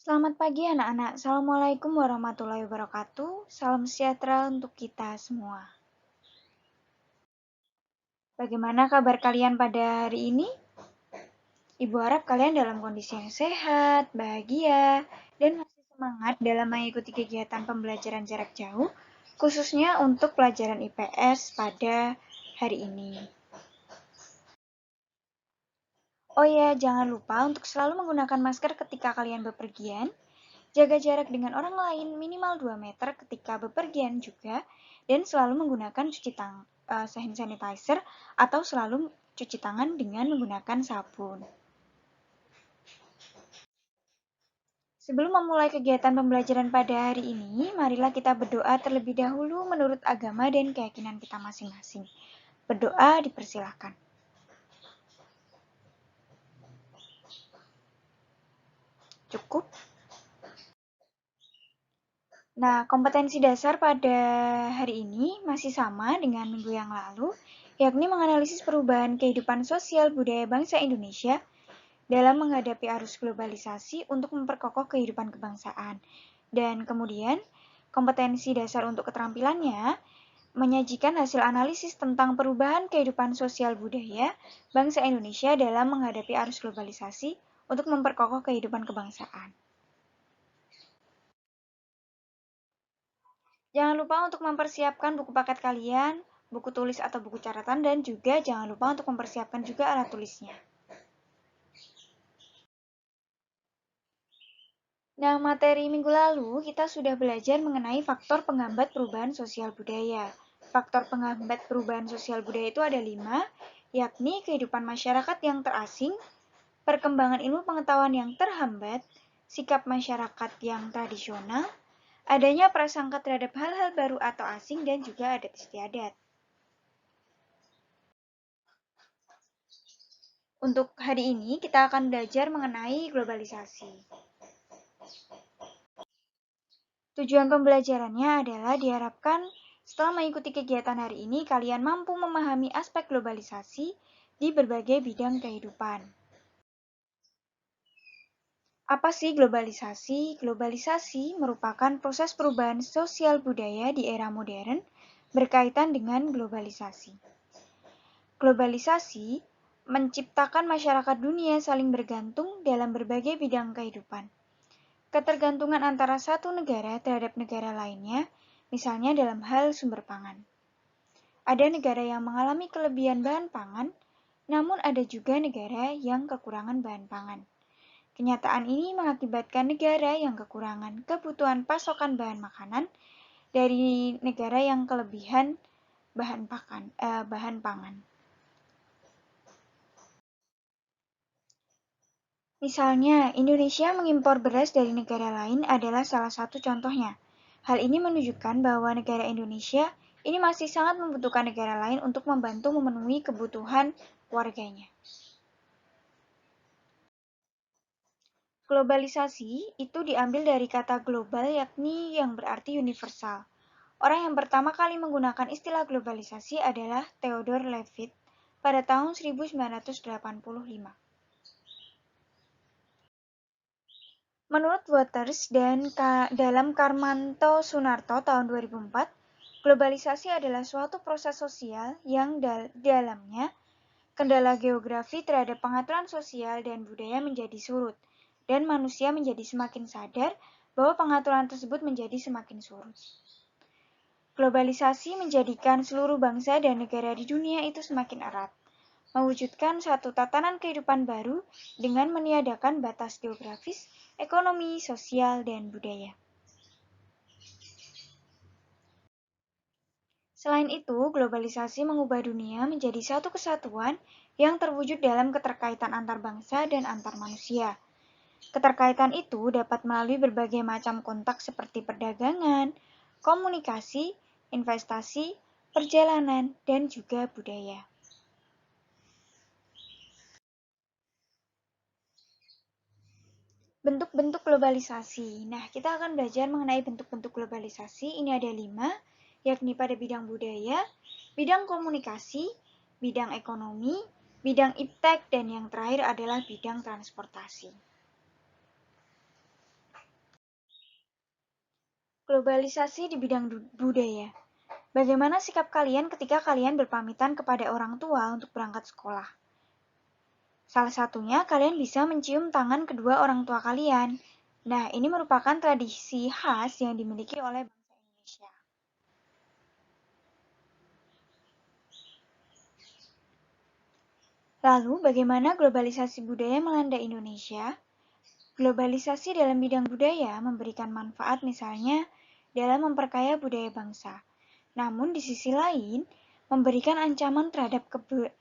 Selamat pagi anak-anak. Assalamualaikum warahmatullahi wabarakatuh. Salam sejahtera untuk kita semua. Bagaimana kabar kalian pada hari ini? Ibu harap kalian dalam kondisi yang sehat, bahagia, dan masih semangat dalam mengikuti kegiatan pembelajaran jarak jauh, khususnya untuk pelajaran IPS pada hari ini. Oh ya, jangan lupa untuk selalu menggunakan masker ketika kalian bepergian. Jaga jarak dengan orang lain minimal 2 meter ketika bepergian juga, dan selalu menggunakan hand sanitizer atau selalu cuci tangan dengan menggunakan sabun. Sebelum memulai kegiatan pembelajaran pada hari ini, marilah kita berdoa terlebih dahulu menurut agama dan keyakinan kita masing-masing. Berdoa dipersilahkan. Cukup? Nah, kompetensi dasar pada hari ini masih sama dengan minggu yang lalu, yakni menganalisis perubahan kehidupan sosial budaya bangsa Indonesia dalam menghadapi arus globalisasi untuk memperkokoh kehidupan kebangsaan. Dan kemudian, kompetensi dasar untuk keterampilannya menyajikan hasil analisis tentang perubahan kehidupan sosial budaya bangsa Indonesia dalam menghadapi arus globalisasi untuk memperkokoh kehidupan kebangsaan. Jangan lupa untuk mempersiapkan buku paket kalian, buku tulis atau buku catatan, dan juga jangan lupa untuk mempersiapkan juga alat tulisnya. Nah, materi minggu lalu kita sudah belajar mengenai faktor penghambat perubahan sosial budaya. Faktor penghambat perubahan sosial budaya itu ada 5, yakni kehidupan masyarakat yang terasing, perkembangan ilmu pengetahuan yang terhambat, sikap masyarakat yang tradisional, adanya prasangka terhadap hal-hal baru atau asing, dan juga adat istiadat. Untuk hari ini kita akan belajar mengenai globalisasi. Tujuan pembelajarannya adalah diharapkan setelah mengikuti kegiatan hari ini kalian mampu memahami aspek globalisasi di berbagai bidang kehidupan. Apa sih globalisasi? Globalisasi merupakan proses perubahan sosial budaya di era modern berkaitan dengan globalisasi. Globalisasi menciptakan masyarakat dunia saling bergantung dalam berbagai bidang kehidupan. Ketergantungan antara satu negara terhadap negara lainnya, misalnya dalam hal sumber pangan. Ada negara yang mengalami kelebihan bahan pangan, namun ada juga negara yang kekurangan bahan pangan. Kenyataan ini mengakibatkan negara yang kekurangan kebutuhan pasokan bahan makanan dari negara yang kelebihan bahan pangan. Misalnya, Indonesia mengimpor beras dari negara lain adalah salah satu contohnya. Hal ini menunjukkan bahwa negara Indonesia ini masih sangat membutuhkan negara lain untuk membantu memenuhi kebutuhan warganya. Globalisasi itu diambil dari kata global yakni yang berarti universal. Orang yang pertama kali menggunakan istilah globalisasi adalah Theodore Levitt pada tahun 1985. Menurut Waters dan dalam Karmanto Sunarto tahun 2004, globalisasi adalah suatu proses sosial yang dalamnya kendala geografi terhadap pengaturan sosial dan budaya menjadi surut, dan manusia menjadi semakin sadar bahwa pengaturan tersebut menjadi semakin surut. Globalisasi menjadikan seluruh bangsa dan negara di dunia itu semakin erat, mewujudkan satu tatanan kehidupan baru dengan meniadakan batas geografis, ekonomi, sosial, dan budaya. Selain itu, globalisasi mengubah dunia menjadi satu kesatuan yang terwujud dalam keterkaitan antar bangsa dan antar manusia. Keterkaitan itu dapat melalui berbagai macam kontak seperti perdagangan, komunikasi, investasi, perjalanan, dan juga budaya. Bentuk-bentuk globalisasi. Nah, kita akan belajar mengenai bentuk-bentuk globalisasi. Ini ada 5, yakni pada bidang budaya, bidang komunikasi, bidang ekonomi, bidang iptek, dan yang terakhir adalah bidang transportasi. Globalisasi di bidang budaya. Bagaimana sikap kalian ketika kalian berpamitan kepada orang tua untuk berangkat sekolah? Salah satunya, kalian bisa mencium tangan kedua orang tua kalian. Nah, ini merupakan tradisi khas yang dimiliki oleh bangsa Indonesia. Lalu, bagaimana globalisasi budaya melanda Indonesia? Globalisasi dalam bidang budaya memberikan manfaat misalnya dalam memperkaya budaya bangsa. Namun di sisi lain, memberikan ancaman terhadap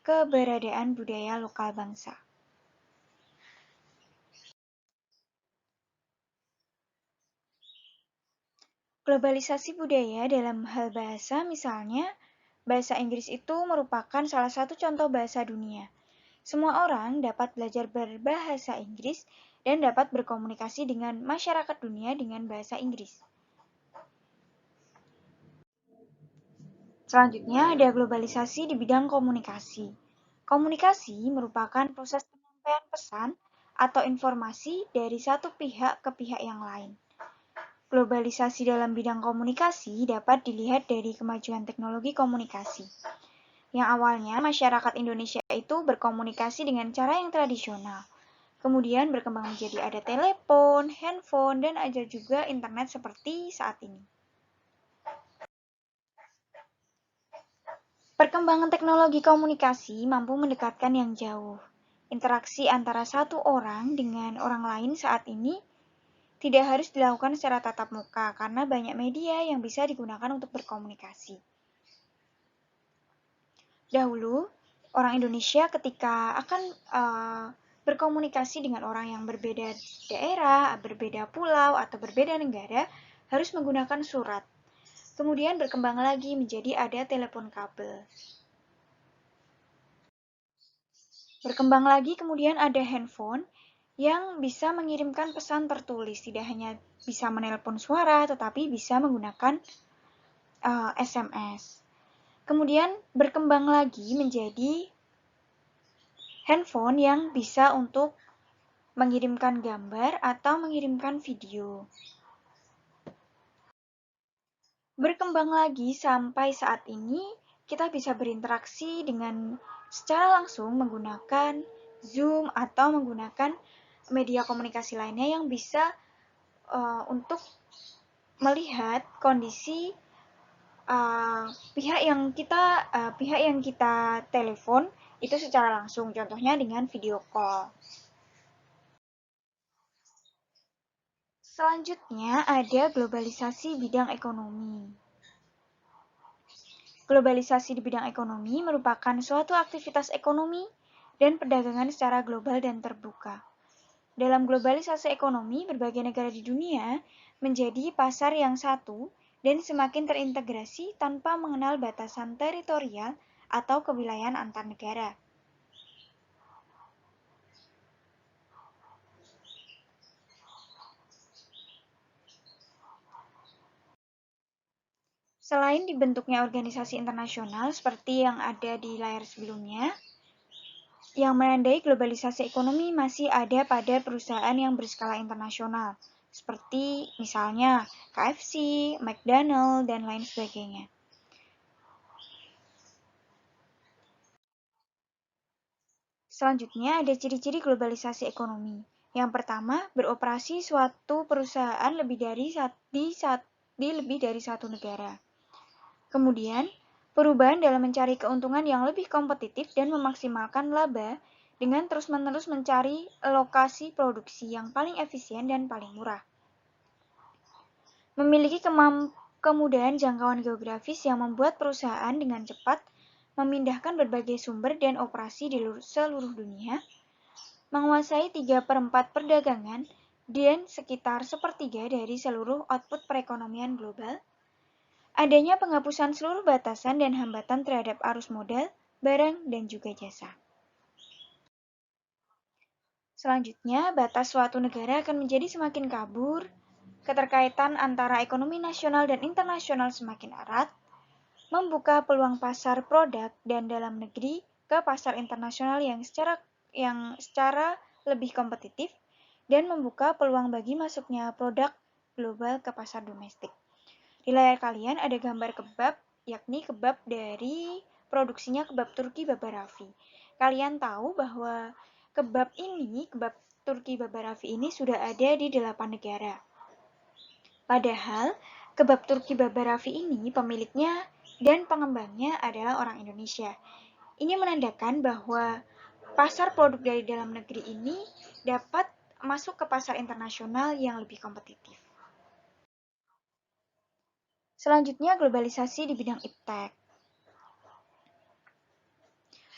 keberadaan budaya lokal bangsa. Globalisasi budaya dalam hal bahasa misalnya, bahasa Inggris itu merupakan salah satu contoh bahasa dunia. Semua orang dapat belajar berbahasa Inggris dan dapat berkomunikasi dengan masyarakat dunia dengan bahasa Inggris. Selanjutnya ada globalisasi di bidang komunikasi. Komunikasi merupakan proses penyampaian pesan atau informasi dari satu pihak ke pihak yang lain. Globalisasi dalam bidang komunikasi dapat dilihat dari kemajuan teknologi komunikasi. Yang awalnya masyarakat Indonesia itu berkomunikasi dengan cara yang tradisional. Kemudian berkembang menjadi ada telepon, handphone, dan ada juga internet seperti saat ini. Perkembangan teknologi komunikasi mampu mendekatkan yang jauh. Interaksi antara satu orang dengan orang lain saat ini tidak harus dilakukan secara tatap muka karena banyak media yang bisa digunakan untuk berkomunikasi. Dahulu, orang Indonesia ketika akan berkomunikasi dengan orang yang berbeda daerah, berbeda pulau, atau berbeda negara, harus menggunakan surat. Kemudian berkembang lagi menjadi ada telepon kabel. Berkembang lagi kemudian ada handphone yang bisa mengirimkan pesan tertulis, tidak hanya bisa menelpon suara, tetapi bisa menggunakan SMS. Kemudian berkembang lagi menjadi handphone yang bisa untuk mengirimkan gambar atau mengirimkan video. Berkembang lagi sampai saat ini kita bisa berinteraksi dengan secara langsung menggunakan Zoom atau menggunakan media komunikasi lainnya yang bisa untuk melihat kondisi pihak yang kita telepon itu secara langsung, contohnya dengan video call. Selanjutnya ada globalisasi bidang ekonomi. Globalisasi di bidang ekonomi merupakan suatu aktivitas ekonomi dan perdagangan secara global dan terbuka. Dalam globalisasi ekonomi, berbagai negara di dunia menjadi pasar yang satu dan semakin terintegrasi tanpa mengenal batasan teritorial atau kewilayahan antar negara. Selain dibentuknya organisasi internasional seperti yang ada di layar sebelumnya, yang menandai globalisasi ekonomi masih ada pada perusahaan yang berskala internasional, seperti misalnya KFC, McDonald, dan lain sebagainya. Selanjutnya ada ciri-ciri globalisasi ekonomi. Yang pertama, beroperasi suatu perusahaan di lebih dari satu negara. Kemudian, perubahan dalam mencari keuntungan yang lebih kompetitif dan memaksimalkan laba dengan terus-menerus mencari lokasi produksi yang paling efisien dan paling murah. Memiliki kemudahan jangkauan geografis yang membuat perusahaan dengan cepat memindahkan berbagai sumber dan operasi di seluruh dunia, menguasai 3/4 perdagangan dan sekitar sepertiga dari seluruh output perekonomian global, adanya penghapusan seluruh batasan dan hambatan terhadap arus modal, barang, dan juga jasa. Selanjutnya, batas suatu negara akan menjadi semakin kabur, keterkaitan antara ekonomi nasional dan internasional semakin erat, membuka peluang pasar produk dan dalam negeri ke pasar internasional yang secara lebih kompetitif, dan membuka peluang bagi masuknya produk global ke pasar domestik. Di layar kalian ada gambar kebab, yakni kebab dari produksinya kebab Turki Baba Raffi. Kalian tahu bahwa kebab Turki Baba Raffi ini sudah ada di 8 negara. Padahal, kebab Turki Baba Raffi ini pemiliknya dan pengembangnya adalah orang Indonesia. Ini menandakan bahwa pasar produk dari dalam negeri ini dapat masuk ke pasar internasional yang lebih kompetitif. Selanjutnya, globalisasi di bidang iptek.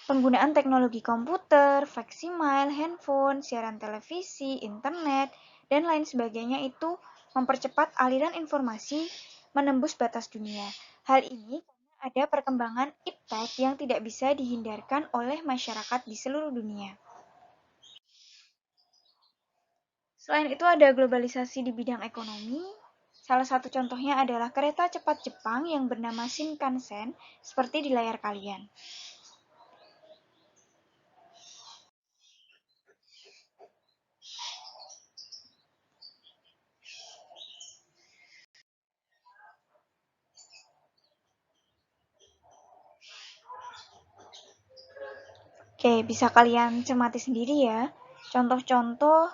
Penggunaan teknologi komputer, faksimiles, handphone, siaran televisi, internet, dan lain sebagainya itu mempercepat aliran informasi menembus batas dunia. Hal ini karena ada perkembangan iptek yang tidak bisa dihindarkan oleh masyarakat di seluruh dunia. Selain itu ada globalisasi di bidang ekonomi. Salah satu contohnya adalah kereta cepat Jepang yang bernama Shinkansen, seperti di layar kalian. Oke, bisa kalian cermati sendiri ya. Contoh-contoh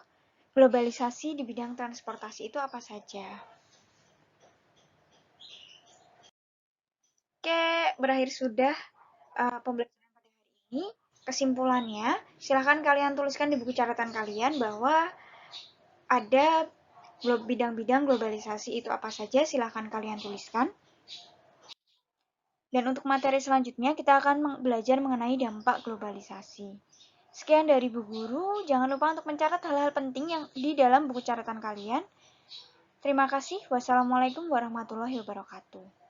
globalisasi di bidang transportasi itu apa saja? Oke, berakhir sudah pembelajaran pada hari ini. Kesimpulannya, silahkan kalian tuliskan di buku catatan kalian bahwa ada bidang-bidang globalisasi itu apa saja, silahkan kalian tuliskan. Dan untuk materi selanjutnya, kita akan belajar mengenai dampak globalisasi. Sekian dari Bu Guru, jangan lupa untuk mencatat hal-hal penting yang di dalam buku catatan kalian. Terima kasih. Wassalamualaikum warahmatullahi wabarakatuh.